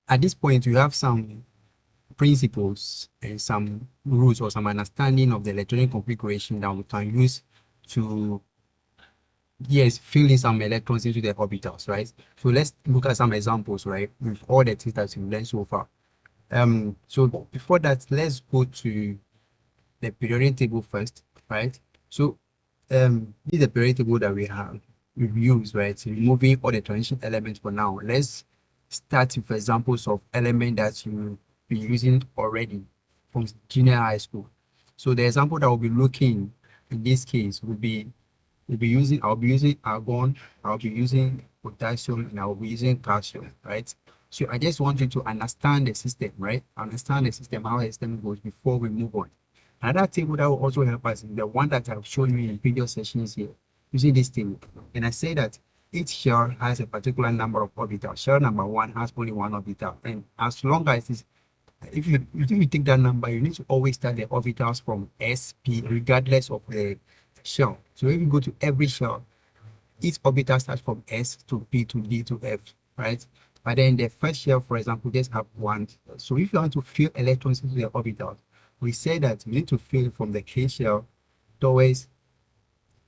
At this point, you have some principles and some rules or some understanding of the electronic configuration that we can use to, yes, fill in some electrons into the orbitals, right? So let's look at some examples, right, with all the things that we've learned so far. So before that, let's go to the periodic table first, right? So this is the periodic table that we've used, right? So removing all the transition elements for now. Let's start with examples of elements that you've been using already from junior high school. So the example that we'll be looking in this case will be I'll be using argon, I'll be using potassium, and I'll be using calcium, right? So I just want you to understand the system, right? Understand the system, how the system goes before we move on. Another table that will also help us is the one that I've shown you in previous sessions here, using this table. And I say that each shell has a particular number of orbitals. Shell number one has only one orbital. And as long as it's, if you take that number, you need to always start the orbitals from SP, regardless of the shell. So if you go to every shell, each orbital starts from S to P to D to F, right? But then the first shell, for example, just have one. So if you want to fill electrons into the orbital, we say that you need to fill from the K shell towards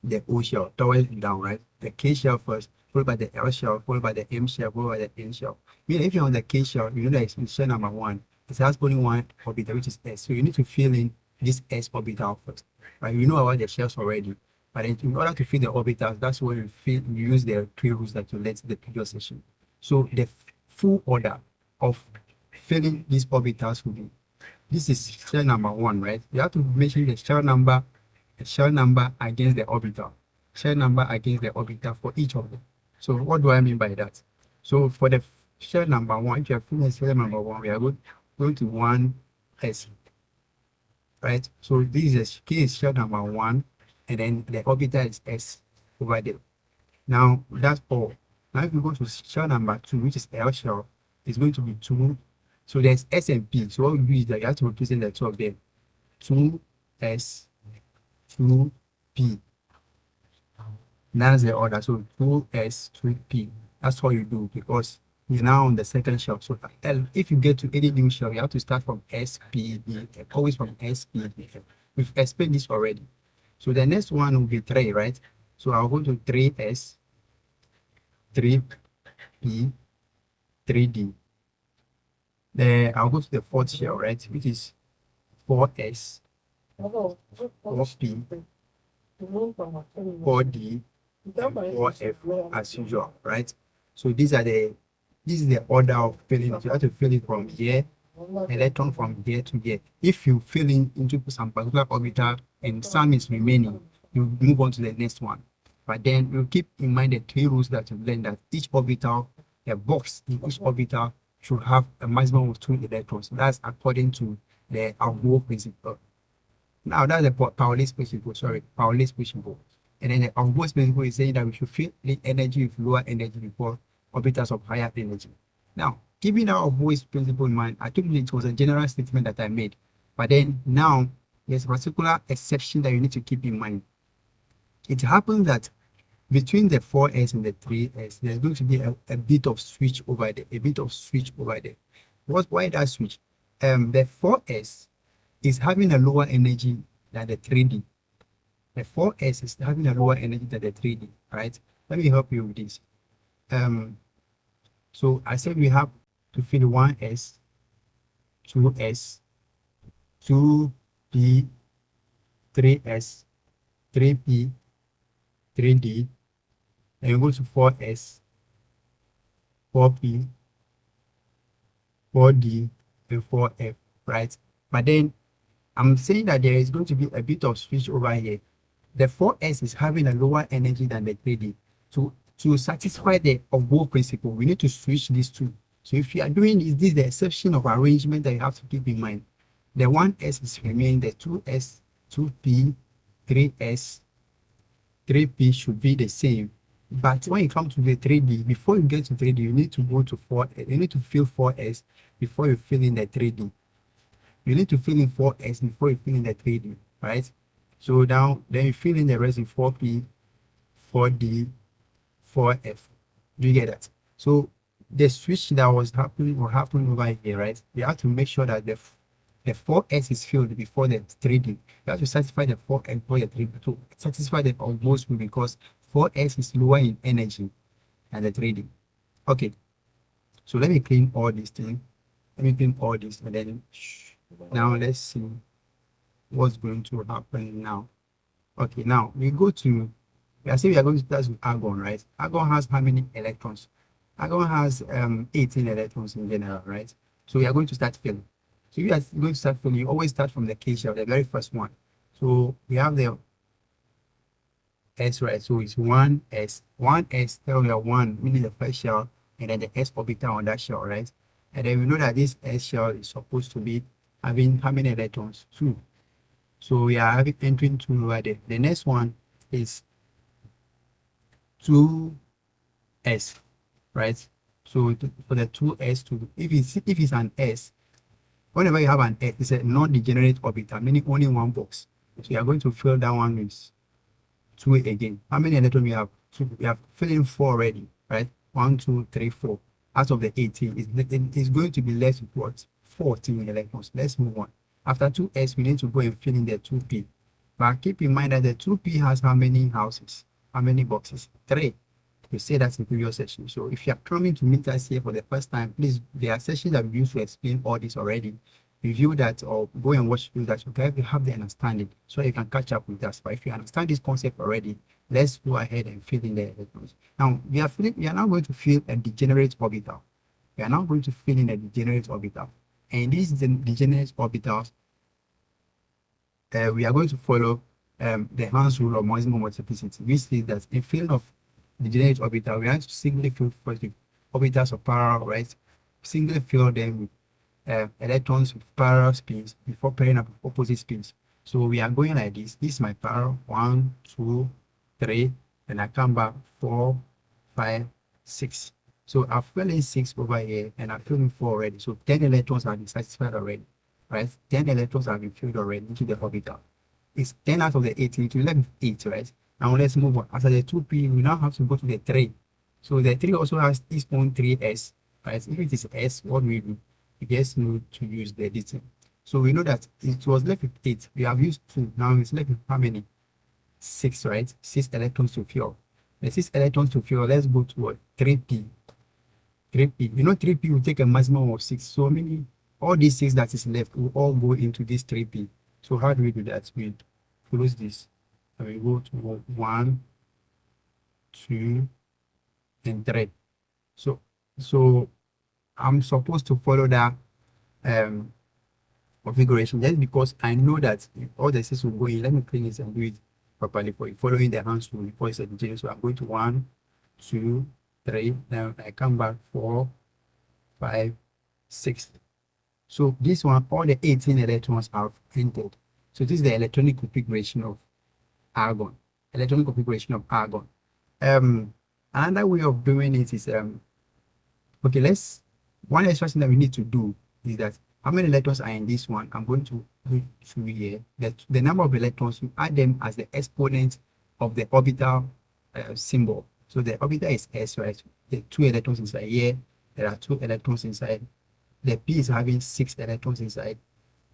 the O shell, towards down, right? The K shell first, followed by the L shell, followed by the M shell, followed by the N shell. Meaning if you're on the K shell, you know that it's shell number one. It has only one orbital, which is S. So you need to fill in this S orbital first, right? We know about the shells already. But in order to fill the orbitals, that's where you use the three rules that you learned in the previous session. So the full order of filling these orbitals will be, this is shell number one, right? You have to mention the shell number against the orbital. Shell number against the orbital for each of them. So what do I mean by that? So for the shell number one, if you are filling shell number one, we are going to 1s, right? So this is shell number one, and then the orbital is S over there. Now that's all. Now if you go to shell number two, which is L shell, it's going to be 2. So there's S and P. So what we do is that you have to represent the two of them. 2S, 2P. That's the order. So 2S, 2P. That's all you do because you're now on the second shell. So L, if you get to any new shell, you have to start from SPE, always from SPE. We've explained this already. So the next one will be 3, right? So I'll go to 3S, 3P, 3D. Then I'll go to the fourth shell, right? Which is 4S, 4P, 4D, and 4F as usual, right? So this is the order of filling. You have to fill it from here, electron from here to here. If you fill in into some particular orbital and some is remaining, you move on to the next one. But then you keep in mind the three rules that you've learned, that each orbital, the box in each orbital should have a maximum of 2 electrons. That's according to the Aufbau Principle. Now that's the Pauli's principle, Pauli's principle. And then the Aufbau's principle is saying that we should fill the energy with lower energy before orbitals of higher energy. Now, keeping our Aufbau's principle in mind, I told you it was a general statement that I made. But then now there's a particular exception that you need to keep in mind. It happens that between the 4S and the 3S, there's going to be a bit of switch over there. Why that switch? The 4S is having a lower energy than the 3D. The 4S is having a lower energy than the 3D, right? Let me help you with this. So I said we have to fill 1S, 2S, 2P, 3S, 3P, 3D, and we go to 4S, 4P, 4D, and 4F, right? But then I'm saying that there is going to be a bit of switch over here. The 4S is having a lower energy than the 3D. To satisfy the Aufbau principle, we need to switch these two. So if you are doing this is the exception of arrangement that you have to keep in mind. The 1S is remaining, the 2S, 2P, 3S, 3P should be the same. But when you come to the 3D, before you get to 3D, you need to go to 4S. You need to fill 4S before you fill in the 3D. You need to fill in 4S before you fill in the 3D, right? So now, then you fill in the rest in 4P, 4D, 4F. Do you get that? So the switch that was happening will happen over here, right? You have to make sure that the 4s is filled before the 3D. You have to satisfy the 4s before the 3D to satisfy the almost full, because 4s is lower in energy than the 3D. Okay, so let me clean all these things. Let me clean all this, and then now let's see what's going to happen now. Okay, now we go to, we are saying we are going to start with argon, right? Argon has how many electrons? Argon has 18 electrons in general, right? So we are going to start filling. So you are going to start filling, you always start from the K shell, the very first one. So we have the S, right? So it's 1s. 1s tell you 1, meaning the first shell, and then the s orbital on that shell, right? And then we know that this s shell is supposed to be having how many electrons? 2. So we are having entering 2 over there. The next one is 2s, right? So for the 2s to, if it's an s, whenever you have an s, it's a non-degenerate orbital, meaning only one box. So you are going to fill that one with 2 again. How many electrons we have? 2. We have filled in 4 already, right? 1, 2, 3, 4. Out of the 18, it's going to be less with what? 14 electrons. Let's move on. After 2s, we need to go and fill in the 2p. But keep in mind that the 2p has how many houses? How many boxes? 3. We say that's in previous session. So if you are coming to meet us here for the first time, please, there are sessions that we used to explain all this already. Review that or go and watch that, so you have the understanding so you can catch up with us. But if you understand this concept already, let's go ahead and fill in the electrons. Now we are now going to fill a degenerate orbital. We are now going to fill in a degenerate orbital. And these degenerate orbitals, we are going to follow the Hund's rule of maximum multiplicity, which says that in field of degenerate orbital, we have to singly fill first with orbitals of parallel, right? Singly fill them with electrons with parallel spins before pairing up with opposite spins. So we are going like this. This is my parallel 1, 2, 3, then I come back 4, 5, 6. So I've filled in 6 over here and I've filled in 4 already. So 10 electrons have been satisfied already, right? 10 electrons have been filled already into the orbital. It's 10 out of the 18 to 11, 8, right? Now let's move on. After the 2p, we now have to go to the 3. So the 3 also has its own 3s, right? If it is s, what we do? We just need to use the distance. So we know that it was left with 8. We have used 2. Now it's left with how many? 6, right? 6 electrons to fill. The 6 electrons to fill, let's go to what? 3p. 3p. You know 3p will take a maximum of 6. So meaning all these 6 that is left will all go into this 3p. So how do we do that? We close this. And we go to 1, 2, and 3. So I'm supposed to follow that configuration just because I know that all the systems will go in. Let me clean this and do it properly for you, following the Hund's rule before it's a degenerate. So I'm going to 1, 2, 3. Then I come back 4, 5, 6. So this one, all the 18 electrons are entered. So this is the electronic configuration of argon. Electronic configuration of argon. Another way of doing it is okay, one extra thing that we need to do is that how many electrons are in this one? I'm going to put 2 here. The number of electrons, you add them as the exponent of the orbital symbol. So the orbital is s, right? The 2 electrons inside here. There are 2 electrons inside. The p is having 6 electrons inside.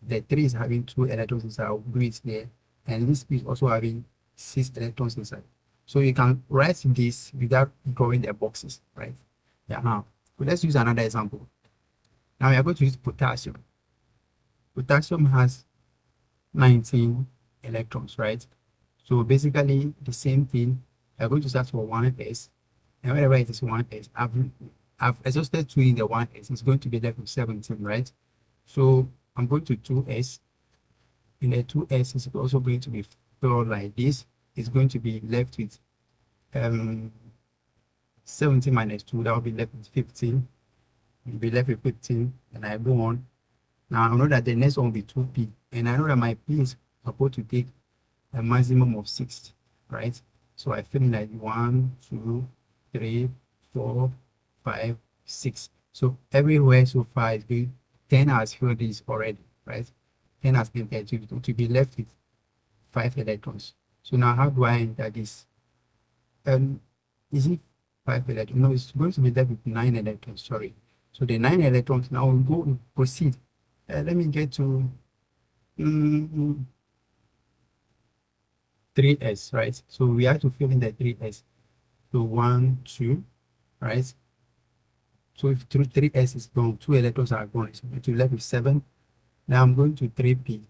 The 3 is having 2 electrons inside. I'll do it there. And this p is also having 6 electrons inside. So you can write this without drawing the boxes, right? Yeah. Now let's use another example. Now we are going to use potassium. Potassium has 19 electrons, right? So basically the same thing. We are going to start for 1s, and whenever it is 1s, I've exhausted 2 in the 1s. It's going to be left with 17, right? So I'm going to 2s. In the 2s is also going to be filled like this. It's going to be left with 17 minus 2. That will be left with 15. You'll be left with 15, and I go on. Now I know that the next one will be 2p, and I know that my p is supposed to take a maximum of 6, right? So I fill in like 1, 2, 3, 4, 5, 6. So everywhere so far is good. 10 has filled this already, right? 10 has been entered to be left with 5 electrons. So now how do I enter this? Is it 5 electrons. No, it's going to be left with 9 electrons, sorry. So the 9 electrons, now we'll go proceed. Let me get to 3s, right? So we have to fill in the 3s. So 1, 2, right? So if 3s is gone, 2 electrons are gone, so it will left with 7. Now I'm going to 3p.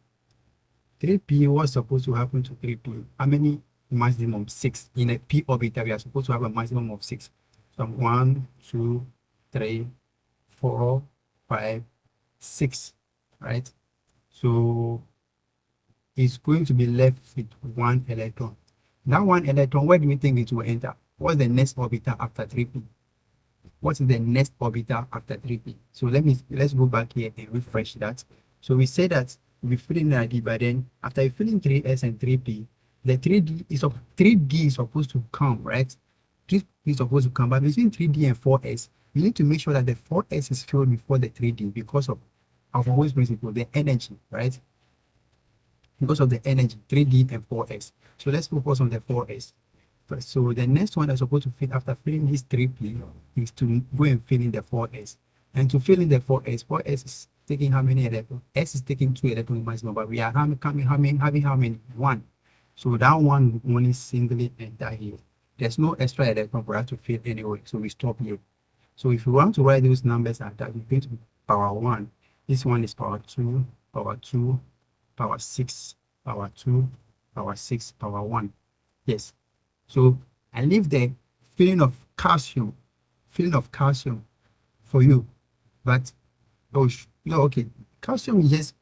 3p, what's supposed to happen to 3p? How many? Maximum 6. In a p orbital, we are supposed to have a maximum of 6. So 1, 2, 3, 4, 5, 6, right? So it's going to be left with 1 electron. That 1 electron, where do you think it will enter? What's the next orbital after 3p? What is the next orbital after 3p? So let's go back here and refresh that. So we say that we fill in the ID, but then after you fill in 3s and 3p, the 3d is supposed to come, right? 3d is supposed to come, but between 3d and 4s, you need to make sure that the 4s is filled before the 3d because of Aufbau principle, the energy, right? Because of the energy, 3d and 4s. So let's focus on the 4s. So the next one that's supposed to fill after filling this 3p is to go and fill in the 4s. And to fill in the 4s is taking how many electrons? S is taking 2 electrons maximum, but we are having how many? 1. So that one will only singly enter here. There's no extra electron for us to fill anyway, so we stop here. So if you want to write those numbers at that, we're going to be power 1. This one is power 2, power 2, power 6, power 2, power 6, power 1. Yes. So I leave the feeling of calcium for you. But okay, calcium is just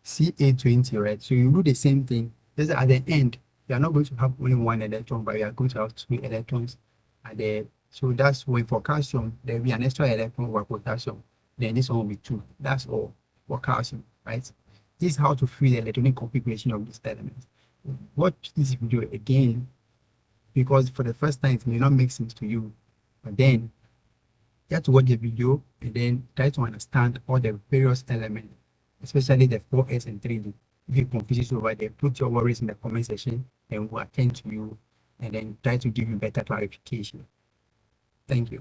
Ca20, right? So you do the same thing. Just at the end, you are not going to have only 1 electron, but you are going to have 2 electrons at the. So that's when for calcium there will be an extra electron for potassium. Then this one will be 2. That's all for calcium, right? This is how to fill the electronic configuration of these elements. Watch this video again, because for the first time it may not make sense to you, but then you have to watch the video and then try to understand all the various elements, especially the 4s and 3d. If you confuse over there, put your worries in the comment section and we'll attend to you and then try to give you better clarification. Thank you.